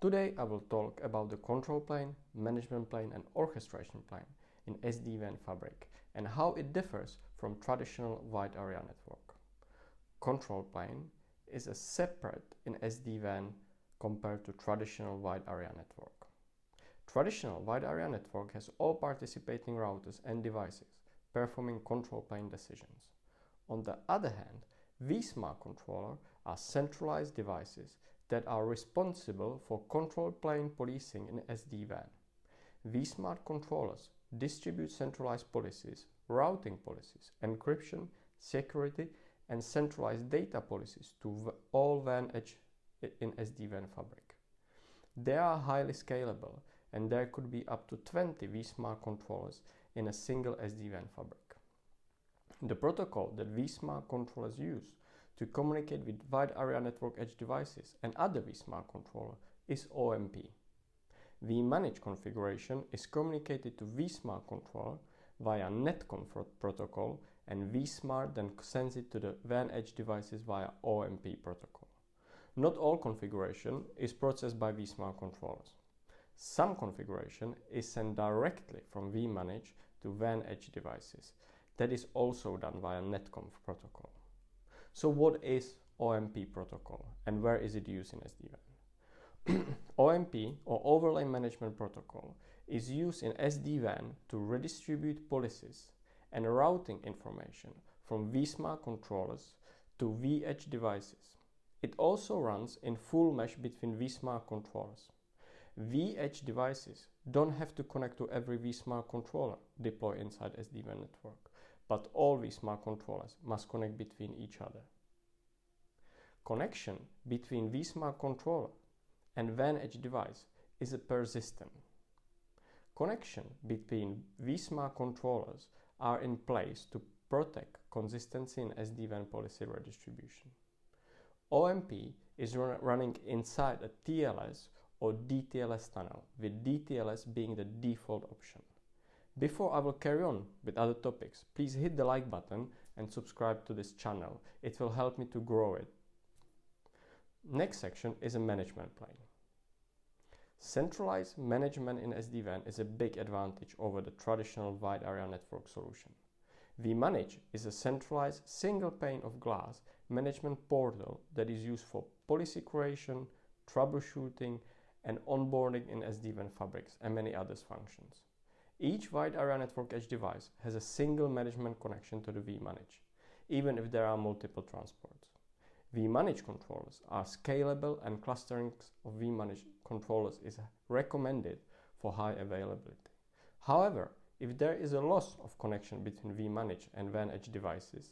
Today I will talk about the control plane, management plane and orchestration plane in SD-WAN fabric and how it differs from traditional wide area network. Control plane is a separate in SD-WAN compared to traditional wide area network. Traditional wide area network has all participating routers and devices performing control plane decisions. On the other hand, vSmart controller are centralized devices that are responsible for control plane policing in SD-WAN. vSmart controllers distribute centralized policies, routing policies, encryption, security, and centralized data policies to all WAN edge in SD-WAN fabric. They are highly scalable and there could be up to 20 vSmart controllers in a single SD-WAN fabric. The protocol that vSmart controllers use to communicate with wide area network edge devices and other vSmart controller is OMP. vManage configuration is communicated to vSmart controller via netconf protocol and vSmart then sends it to the WAN edge devices via OMP protocol. Not all configuration is processed by vSmart controllers. Some configuration is sent directly from vManage to WAN edge devices. That is also done via netconf protocol. So what is OMP protocol and where is it used in SD-WAN? OMP or Overlay Management Protocol is used in SD-WAN to redistribute policies and routing information from vSmart controllers to vEdge devices. It also runs in full mesh between vSmart controllers. vEdge devices don't have to connect to every vSmart controller deployed inside SD-WAN network, but all vSmart controllers must connect between each other. Connection between vSmart controller and WAN edge device is a persistent. Connection between vSmart controllers are in place to protect consistency in SD-WAN policy redistribution. OMP is running inside a TLS or DTLS tunnel, with DTLS being the default option. Before I will carry on with other topics, please hit the like button and subscribe to this channel. It will help me to grow it. Next section is a management plane. Centralized management in SD-WAN is a big advantage over the traditional wide area network solution. vManage is a centralized single pane of glass management portal that is used for policy creation, troubleshooting, and onboarding in SD-WAN fabrics and many other functions. Each wide area network edge device has a single management connection to the vManage, even if there are multiple transports. vManage controllers are scalable and clustering of vManage controllers is recommended for high availability. However, if there is a loss of connection between vManage and WAN edge devices,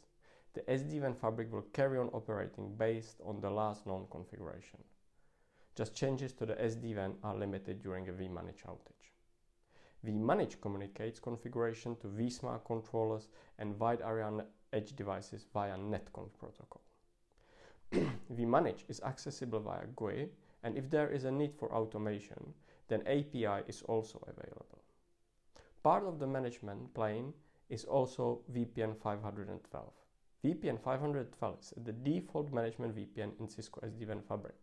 the SD-WAN fabric will carry on operating based on the last known configuration. Just changes to the SD-WAN are limited during a vManage outage. vManage communicates configuration to vSmart controllers and wide area edge devices via netconf protocol. vManage is accessible via GUI, and if there is a need for automation, then API is also available. Part of the management plane is also VPN 512. VPN 512 is the default management VPN in Cisco SD-WAN fabric.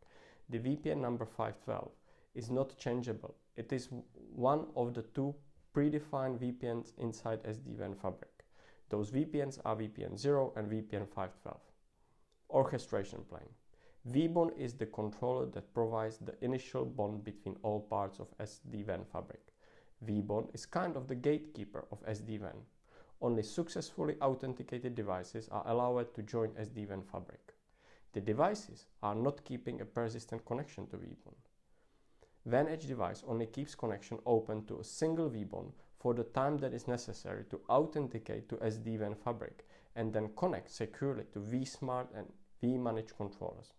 The VPN number 512 is not changeable. It is one of the two predefined VPNs inside SD-WAN fabric. Those VPNs are VPN 0 and VPN 512. Orchestration plane. vBond is the controller that provides the initial bond between all parts of SD-WAN fabric. vBond is kind of the gatekeeper of SD-WAN. Only successfully authenticated devices are allowed to join SD-WAN fabric. The devices are not keeping a persistent connection to vBond. WAN edge device only keeps connection open to a single vBond for the time that is necessary to authenticate to SD-WAN fabric and then connect securely to vSmart and vManage controllers.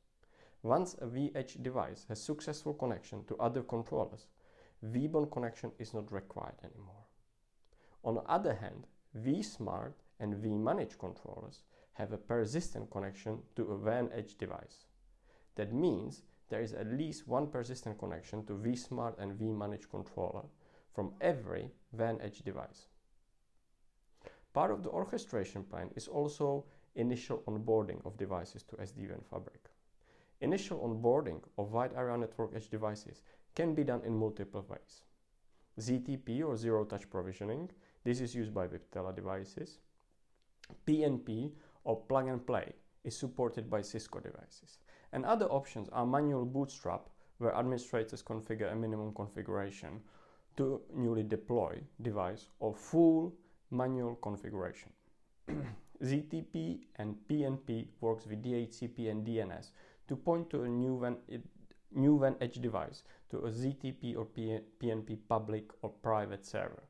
Once a vEdge device has successful connection to other controllers, vBond connection is not required anymore. On the other hand, vSmart and vManage controllers have a persistent connection to a WAN edge device. That means there is at least one persistent connection to vSmart and vManage controller from every WAN edge device. Part of the orchestration plan is also initial onboarding of devices to SD-WAN fabric. Initial onboarding of wide area network edge devices can be done in multiple ways. ZTP or zero touch provisioning, this is used by Viptela devices. PNP or plug and play is supported by Cisco devices. And other options are manual bootstrap, where administrators configure a minimum configuration to newly deployed device, or full manual configuration. ZTP and PNP works with DHCP and DNS to point to a new WAN edge device to a ZTP or PNP public or private server,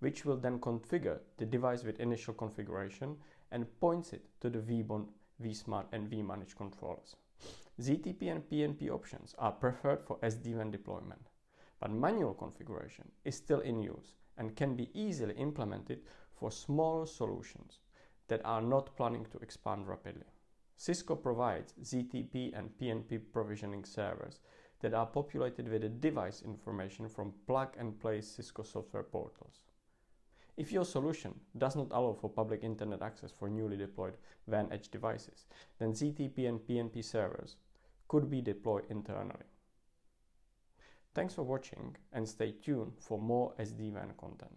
which will then configure the device with initial configuration and points it to the vBond, vSmart and vManage controllers. ZTP and PNP options are preferred for SD-WAN deployment, but manual configuration is still in use and can be easily implemented for smaller solutions that are not planning to expand rapidly. Cisco provides ZTP and PNP provisioning servers that are populated with the device information from plug-and-play Cisco software portals. If your solution does not allow for public internet access for newly deployed WAN edge devices, then ZTP and PNP servers could be deployed internally. Thanks for watching and stay tuned for more SD-WAN content.